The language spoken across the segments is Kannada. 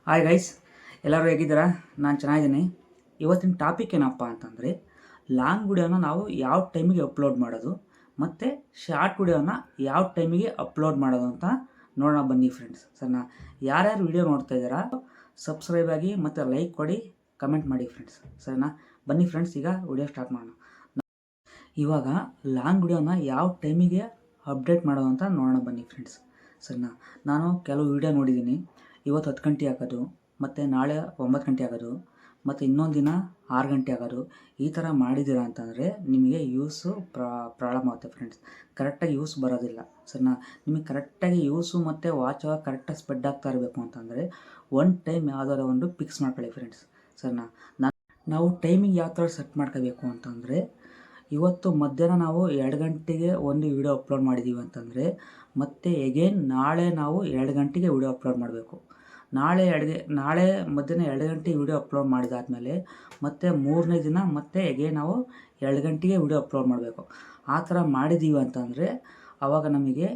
ಹಾಯ್ ಗೈಸ್, ಎಲ್ಲರೂ ಹೇಗಿದ್ದೀರಾ? ನಾನು ಚೆನ್ನಾಗಿದ್ದೀನಿ. ಇವತ್ತಿನ ಟಾಪಿಕ್ ಏನಪ್ಪ ಅಂತಂದರೆ, ಲಾಂಗ್ ವಿಡಿಯೋನ ನಾವು ಯಾವ ಟೈಮಿಗೆ ಅಪ್ಲೋಡ್ ಮಾಡೋದು ಮತ್ತು ಶಾರ್ಟ್ ವಿಡಿಯೋನ ಯಾವ ಟೈಮಿಗೆ ಅಪ್ಲೋಡ್ ಮಾಡೋದು ಅಂತ ನೋಡೋಣ ಬನ್ನಿ ಫ್ರೆಂಡ್ಸ್. ಸರಿನಾ? ಯಾರ್ಯಾರು ವಿಡಿಯೋ ನೋಡ್ತಾ ಇದ್ದೀರಾ ಸಬ್ಸ್ಕ್ರೈಬ್ ಆಗಿ ಮತ್ತು ಲೈಕ್ ಕೊಡಿ, ಕಮೆಂಟ್ ಮಾಡಿ ಫ್ರೆಂಡ್ಸ್. ಸರಿನಾ? ಬನ್ನಿ ಫ್ರೆಂಡ್ಸ್, ಈಗ ವಿಡಿಯೋ ಸ್ಟಾರ್ಟ್ ಮಾಡೋಣ. ಇವಾಗ ಲಾಂಗ್ ವಿಡಿಯೋನ ಯಾವ ಟೈಮಿಗೆ ಅಪ್ಡೇಟ್ ಮಾಡೋದು ಅಂತ ನೋಡೋಣ ಬನ್ನಿ ಫ್ರೆಂಡ್ಸ್. ಸರಿನಾ? ನಾನು ಕೆಲವು ವಿಡಿಯೋ ನೋಡಿದ್ದೀನಿ. ಇವತ್ತು 10 ಗಂಟೆ ಆಗೋದು, ಮತ್ತು ನಾಳೆ 9 ಗಂಟೆ ಆಗೋದು, ಮತ್ತು ಇನ್ನೊಂದು ದಿನ 6 ಗಂಟೆ ಆಗೋದು. ಈ ಥರ ಮಾಡಿದ್ದೀರಾ ಅಂತಂದರೆ ನಿಮಗೆ ಯೂಸು ಪ್ರಾಬ್ಲಮ್ ಆಗುತ್ತೆ ಫ್ರೆಂಡ್ಸ್. ಕರೆಕ್ಟಾಗಿ ಯೂಸ್ ಬರೋದಿಲ್ಲ. ಸರಿನಾ? ನಿಮಗೆ ಕರೆಕ್ಟಾಗಿ ಯೂಸು ಮತ್ತು ವಾಚ್ ಅವರ್ ಕರೆಕ್ಟಾಗಿ ಸ್ಪ್ರೆಡ್ ಆಗ್ತಾ ಇರಬೇಕು ಅಂತಂದರೆ ಒನ್ ಟೈಮ್ ಯಾವುದಾದ್ರು ಒಂದು ಫಿಕ್ಸ್ ಮಾಡ್ಕೊಳ್ಳಿ ಫ್ರೆಂಡ್ಸ್. ಸರಿನಾ? ನಾವು ಟೈಮಿಂಗ್ ಯಾವ ಥರ ಸೆಟ್ ಮಾಡ್ಕೋಬೇಕು ಅಂತಂದರೆ, ಇವತ್ತು ಮಧ್ಯಾಹ್ನ ನಾವು 2 ಗಂಟೆಗೆ ಒಂದು ವಿಡಿಯೋ ಅಪ್ಲೋಡ್ ಮಾಡಿದ್ದೀವಿ ಅಂತಂದರೆ ಮತ್ತೆ ಎಗೇನ್ ನಾಳೆ ನಾವು 2 ಗಂಟೆಗೆ ವಿಡಿಯೋ ಅಪ್ಲೋಡ್ ಮಾಡಬೇಕು. ನಾಳೆ ಮಧ್ಯಾಹ್ನ 2 ಗಂಟೆಗೆ ವಿಡಿಯೋ ಅಪ್ಲೋಡ್ ಮಾಡಿದಾದಮೇಲೆ ಮತ್ತೆ 3ನೇ ದಿನ ಮತ್ತೆ ಎಗೇನ್ ನಾವು 2 ಗಂಟೆಗೆ ವಿಡಿಯೋ ಅಪ್ಲೋಡ್ ಮಾಡಬೇಕು. ಆ ಥರ ಮಾಡಿದ್ದೀವಿ ಅಂತಂದರೆ ಆವಾಗ ನಮಗೆ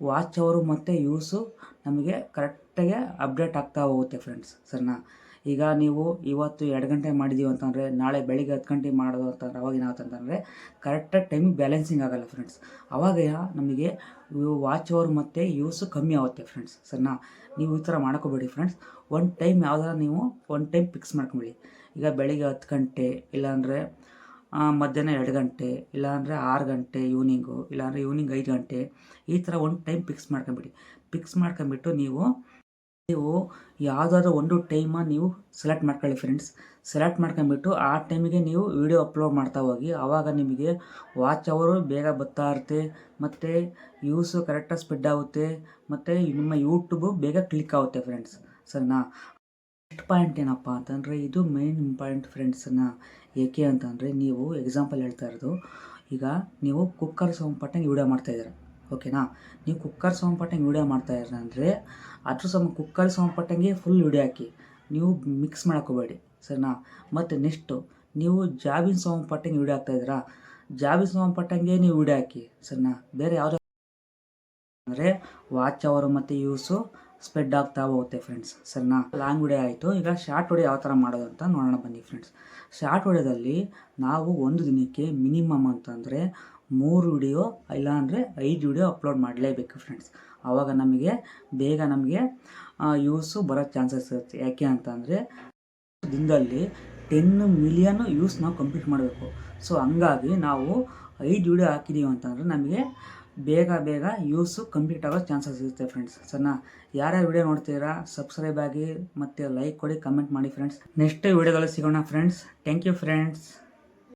ವಾಚ್ ಅವರು ಮತ್ತು ಯೂಸು ನಮಗೆ ಕರೆಕ್ಟಾಗಿ ಅಪ್ಡೇಟ್ ಆಗ್ತಾ ಹೋಗುತ್ತೆ ಫ್ರೆಂಡ್ಸ್. ಸರಿನಾ? ಈಗ ನೀವು ಇವತ್ತು 2 ಗಂಟೆ ಮಾಡಿದ್ದೀವಿ ಅಂತಂದರೆ ನಾಳೆ ಬೆಳಿಗ್ಗೆ 10 ಗಂಟೆಗೆ ಮಾಡೋದು ಅಂತಂದರೆ ಅವಾಗ ಏನಾಗುತ್ತೆ ಅಂತಂದರೆ ಕರೆಕ್ಟಾಗಿ ಟೈಮಿಗೆ ಬ್ಯಾಲೆನ್ಸಿಂಗ್ ಆಗೋಲ್ಲ ಫ್ರೆಂಡ್ಸ್. ಆವಾಗ ನಮಗೆ ವಾಚ್ ಅವರ್ ಮತ್ತು ಯೂಸು ಕಮ್ಮಿ ಆಗುತ್ತೆ ಫ್ರೆಂಡ್ಸ್. ಸರಿನಾ? ನೀವು ಈ ಥರ ಮಾಡ್ಕೋಬೇಡಿ ಫ್ರೆಂಡ್ಸ್. ಒಂದು ಟೈಮ್ ಯಾವ್ದಾರು ನೀವು ಒಂದು ಟೈಮ್ ಫಿಕ್ಸ್ ಮಾಡ್ಕೊಳ್ಳಿ. ಈಗ ಬೆಳಿಗ್ಗೆ 10 ಗಂಟೆ, ಇಲ್ಲಾಂದರೆ ಮಧ್ಯಾಹ್ನ 2 ಗಂಟೆ, ಇಲ್ಲಾಂದರೆ 6 ಗಂಟೆ ಈವ್ನಿಂಗು, ಇಲ್ಲಾಂದರೆ ಈವ್ನಿಂಗ್ 5 ಗಂಟೆ, ಈ ಥರ ಒಂದು ಟೈಮ್ ಫಿಕ್ಸ್ ಮಾಡ್ಕೊಂಬಿಡಿ. ಫಿಕ್ಸ್ ಮಾಡ್ಕೊಂಬಿಟ್ಟು ನೀವು ಯಾವುದಾದ್ರೂ ಒಂದು ಟೈಮ ನೀವು ಸೆಲೆಕ್ಟ್ ಮಾಡ್ಕೊಳ್ಳಿ ಫ್ರೆಂಡ್ಸ್. ಸೆಲೆಕ್ಟ್ ಮಾಡ್ಕೊಂಬಿಟ್ಟು ಆ ಟೈಮಿಗೆ ನೀವು ವಿಡಿಯೋ ಅಪ್ಲೋಡ್ ಮಾಡ್ತಾ ಹೋಗಿ. ಆವಾಗ ನಿಮಗೆ ವಾಚ್ ಅವರು ಬೇಗ ಬರ್ತಾ ಇರುತ್ತೆ, ಮತ್ತು ಯೂಸು ಕರೆಕ್ಟಾಗಿ ಸ್ಪ್ರೆಡ್ ಆಗುತ್ತೆ, ಮತ್ತು ನಿಮ್ಮ ಯೂಟ್ಯೂಬು ಬೇಗ ಕ್ಲಿಕ್ ಆಗುತ್ತೆ ಫ್ರೆಂಡ್ಸ್. ಸರಿನಾ? ನೆಕ್ಸ್ಟ್ ಪಾಯಿಂಟ್ ಏನಪ್ಪ ಅಂತಂದರೆ, ಇದು ಮೇನ್ ಇಂಪಾರ್ಟೆಂಟ್ ಫ್ರೆಂಡ್ಸನ್ನ. ಏಕೆ ಅಂತಂದರೆ, ನೀವು ಎಕ್ಸಾಂಪಲ್ ಹೇಳ್ತಾ ಇರೋದು, ಈಗ ನೀವು ಕುಕ್ಕರ್ ಸೌಂಡ್ ಪಟ್ಟಂಗೆ ವಿಡಿಯೋ ಮಾಡ್ತಾಯಿದ್ದೀರ, ಓಕೆನಾ? ನೀವು ಕುಕ್ಕರ್ ಸೌಂಡ್ ಪಟ್ಟಂಗೆ ವಿಡಿಯೋ ಮಾಡ್ತಾಯಿದ್ದೀರ ಅಂದರೆ ಕುಕ್ಕರ್ ಸೌಂಡ್ ಪಟ್ಟಂಗೆ ಫುಲ್ ವಿಡಿಯೋ ಹಾಕಿ, ನೀವು ಮಿಕ್ಸ್ ಮಾಡೋಕೋಬೇಡಿ. ಸರಿನಾ? ಮತ್ತು ನೆಕ್ಸ್ಟು ನೀವು ಜಾಬಿನ ಸೌಂಡ್ ಪಟ್ಟಂಗೆ ವಿಡಿಯೋ ಹಾಕ್ತಾಯಿದ್ದೀರಾ, ಜಾಬಿನ ಸೌಂಡ್ ಪಟ್ಟಂಗೆ ನೀವು ವಿಡಿಯೋ ಹಾಕಿ. ಸರಿನಾ? ಬೇರೆ ಯಾವುದೋ ಅಂದರೆ ವಾಚ್ ಅವರು ಮತ್ತು ಯೂಸು ಸ್ಪ್ರೆಡ್ ಆಗ್ತಾ ಹೋಗುತ್ತೆ ಫ್ರೆಂಡ್ಸ್. ಸರಿನಾ? ಲಾಂಗ್ ವಿಡಿಯೋ ಆಯಿತು. ಈಗ ಶಾರ್ಟ್ ವಿಡಿಯೋ ಯಾವ ಥರ ಮಾಡೋದು ಅಂತ ನೋಡೋಣ ಬನ್ನಿ ಫ್ರೆಂಡ್ಸ್. ಶಾರ್ಟ್ ವಿಡಿಯೋದಲ್ಲಿ ನಾವು ಒಂದು ದಿನಕ್ಕೆ ಮಿನಿಮಮ್ ಅಂತಂದರೆ 3 ವಿಡಿಯೋ ಇಲ್ಲಾಂದರೆ 5 ವಿಡಿಯೋ ಅಪ್ಲೋಡ್ ಮಾಡಲೇಬೇಕು ಫ್ರೆಂಡ್ಸ್. ಆವಾಗ ಬೇಗ ನಮಗೆ ಯೂಸು ಬರೋ ಚಾನ್ಸಸ್ ಇರುತ್ತೆ. ಯಾಕೆ ಅಂತಂದರೆ ದಿನದಲ್ಲಿ 10 ಮಿಲಿಯನ್ ಯೂಸ್ ನಾವು ಕಂಪ್ಲೀಟ್ ಮಾಡಬೇಕು. ಸೊ ಹಂಗಾಗಿ ನಾವು 5 ವಿಡಿಯೋ ಹಾಕಿದ್ದೀವಿ ಅಂತಂದರೆ ನಮಗೆ ಬೇಗ ಯೂಸು ಕಂಪ್ಲೀಟ್ ಆಗೋ ಚಾನ್ಸಸ್ ಇರುತ್ತೆ ಫ್ರೆಂಡ್ಸ್. ಸರಿನಾ? ಯಾರ್ಯಾರು ವಿಡಿಯೋ ನೋಡ್ತೀರಾ ಸಬ್ಸ್ಕ್ರೈಬ್ ಆಗಿ ಮತ್ತು ಲೈಕ್ ಕೊಡಿ, ಕಮೆಂಟ್ ಮಾಡಿ ಫ್ರೆಂಡ್ಸ್. ನೆಕ್ಸ್ಟ್ ವಿಡಿಯೋದಲ್ಲಿ ಸಿಗೋಣ ಫ್ರೆಂಡ್ಸ್. Thank you friends.